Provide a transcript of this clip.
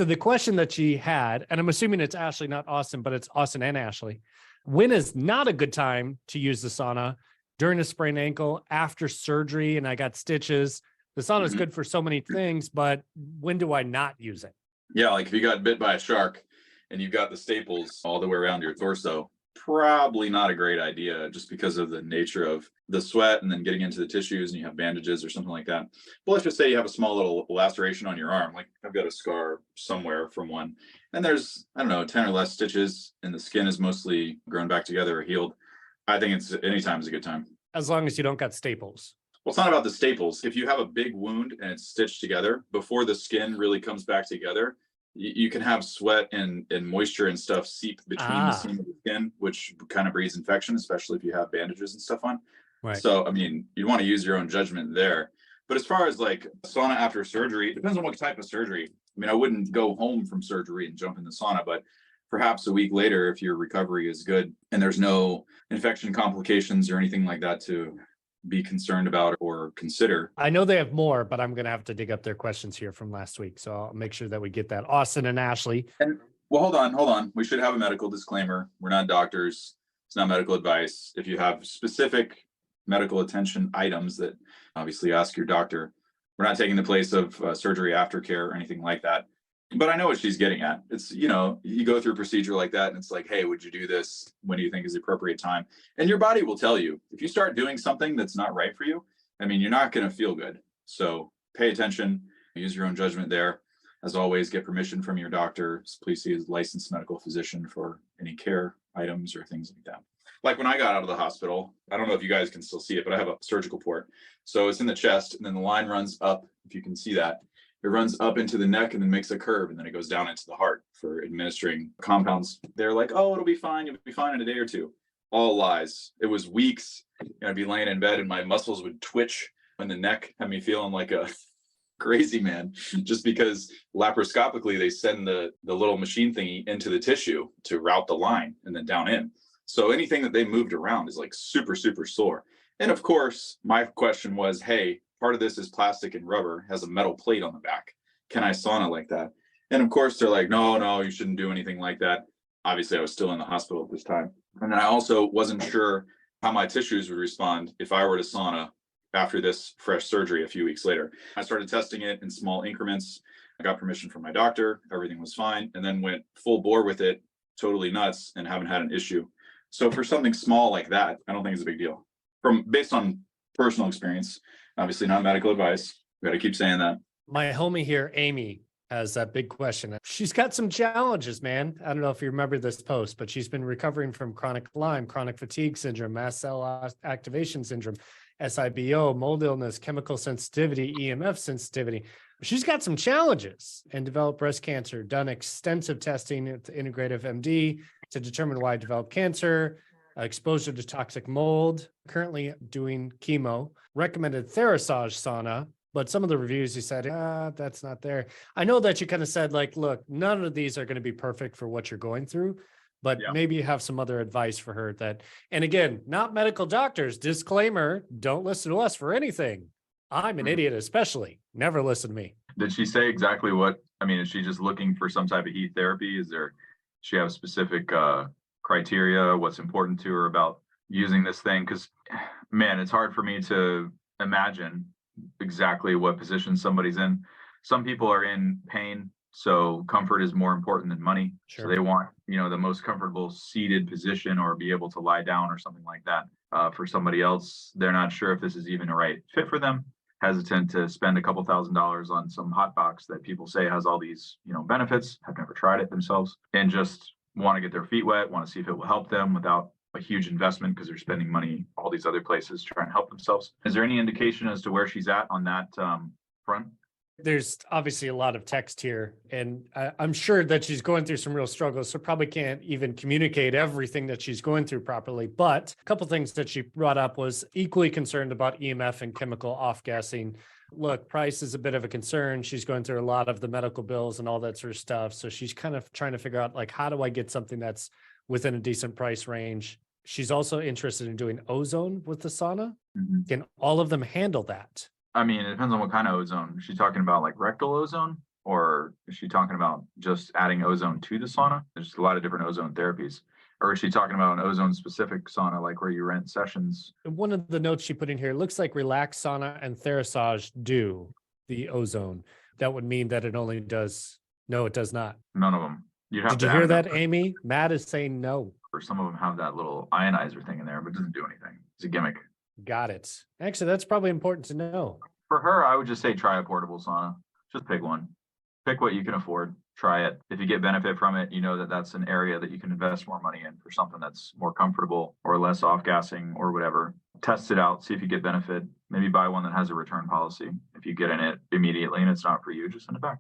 So the question that she had, and I'm assuming it's Ashley, not Austin, but it's Austin and Ashley. When is not a good time to use the sauna? During a sprained ankle, after surgery, and I got stitches. The sauna is good for so many things, but when do I not use it? Yeah, like if you got bit by a shark and you've got the staples all the way around your torso, probably not a great idea just because of the nature of the sweat and then getting into the tissues and you have bandages or something like that. But let's just say you have a small little laceration on your arm. Like I've got a scar somewhere from one, and there's, I don't know, 10 or less stitches and the skin is mostly grown back together or healed. I think it's anytime is a good time. As long as you don't got staples. Well, it's not about the staples. If you have a big wound and it's stitched together, before the skin really comes back together, you can have sweat and moisture and stuff seep between the seam of the skin, which kind of breeds infection, especially if you have bandages and stuff on. Right. So, I mean, you want to use your own judgment there. But as far as like sauna after surgery, it depends on what type of surgery. I mean, I wouldn't go home from surgery and jump in the sauna, but perhaps a week later, if your recovery is good and there's no infection complications or anything like that to be concerned about or consider. I know they have more, but I'm going to have to dig up their questions here from last week. So I'll make sure that we get that. Austin and Ashley. And well, hold on. We should have a medical disclaimer. We're not doctors. It's not medical advice. If you have specific medical attention items that obviously ask your doctor, we're not taking the place of surgery aftercare or anything like that. But I know what she's getting at. It's, you go through a procedure like that and it's like, hey, would you do this? When do you think is the appropriate time? And your body will tell you. If you start doing something that's not right for you, I mean, you're not going to feel good. So pay attention, use your own judgment there. As always, get permission from your doctor. Please see a licensed medical physician for any care items or things like that. Like when I got out of the hospital, I don't know if you guys can still see it, but I have a surgical port. So it's in the chest and then the line runs up, if you can see that. It runs up into the neck and then makes a curve and then it goes down into the heart for administering compounds. They're like, oh, it'll be fine. You'll be fine in a day or two. All lies. It was weeks. I'd be laying in bed and my muscles would twitch and the neck had me feeling like a crazy man, just because laparoscopically they send the little machine thingy into the tissue to route the line and then down in. So anything that they moved around is like super, super sore. And of course, my question was, hey, part of this is plastic and rubber, has a metal plate on the back. Can I sauna like that? And of course, they're like, no, you shouldn't do anything like that. Obviously, I was still in the hospital at this time. And then I also wasn't sure how my tissues would respond if I were to sauna after this fresh surgery a few weeks later. I started testing it in small increments. I got permission from my doctor. Everything was fine. And then went full bore with it, totally nuts, and haven't had an issue. So for something small like that, I don't think it's a big deal. Based on personal experience, obviously not medical advice. We got to keep saying that. My homie here, Amy, has that big question. She's got some challenges, man. I don't know if you remember this post, but she's been recovering from chronic Lyme, chronic fatigue syndrome, mast cell activation syndrome, SIBO, mold illness, chemical sensitivity, EMF sensitivity. She's got some challenges and developed breast cancer, done extensive testing at the Integrative MD to determine why I developed cancer, exposure to toxic mold, currently doing chemo, recommended Therasage sauna, but some of the reviews you said, that's not there. I know that you kind of said like, look, none of these are going to be perfect for what you're going through, but maybe you have some other advice for her that, and again, not medical doctors, disclaimer, don't listen to us for anything. I'm an idiot, especially. Never listen to me. Did she say exactly is she just looking for some type of heat therapy? Does she have specific criteria, what's important to her about using this thing? Because, man, it's hard for me to imagine exactly what position somebody's in. Some people are in pain, so comfort is more important than money. Sure. So they want, the most comfortable seated position or be able to lie down or something like that. For somebody else, they're not sure if this is even a right fit for them, hesitant to spend a couple $1,000s on some hot box that people say has all these, benefits, have never tried it themselves, and just want to get their feet wet, want to see if it will help them without a huge investment because they're spending money all these other places trying to help themselves. Is there any indication as to where she's at on that front? There's obviously a lot of text here, and I'm sure that she's going through some real struggles, so probably can't even communicate everything that she's going through properly. But a couple of things that she brought up was equally concerned about EMF and chemical off-gassing. Look, price is a bit of a concern. She's going through a lot of the medical bills and all that sort of stuff. So she's kind of trying to figure out, like, how do I get something that's within a decent price range? She's also interested in doing ozone with the sauna. Mm-hmm. Can all of them handle that? I mean, it depends on what kind of ozone. Is she talking about like rectal ozone? Or is she talking about just adding ozone to the sauna? There's a lot of different ozone therapies. Or is she talking about an ozone specific sauna, like where you rent sessions? One of the notes she put in here looks like Relax Sauna and Therasage do the ozone. That would mean that it only does. No, it does not. None of them. You'd have Did to you hear add that, them. Amy? Matt is saying no. Or some of them have that little ionizer thing in there, but it doesn't do anything. It's a gimmick. Got it. Actually, that's probably important to know. For her, I would just say try a portable sauna. Just pick one. Pick what you can afford. Try it. If you get benefit from it, you know that that's an area that you can invest more money in for something that's more comfortable or less off-gassing or whatever. Test it out. See if you get benefit. Maybe buy one that has a return policy. If you get in it immediately and it's not for you, just send it back.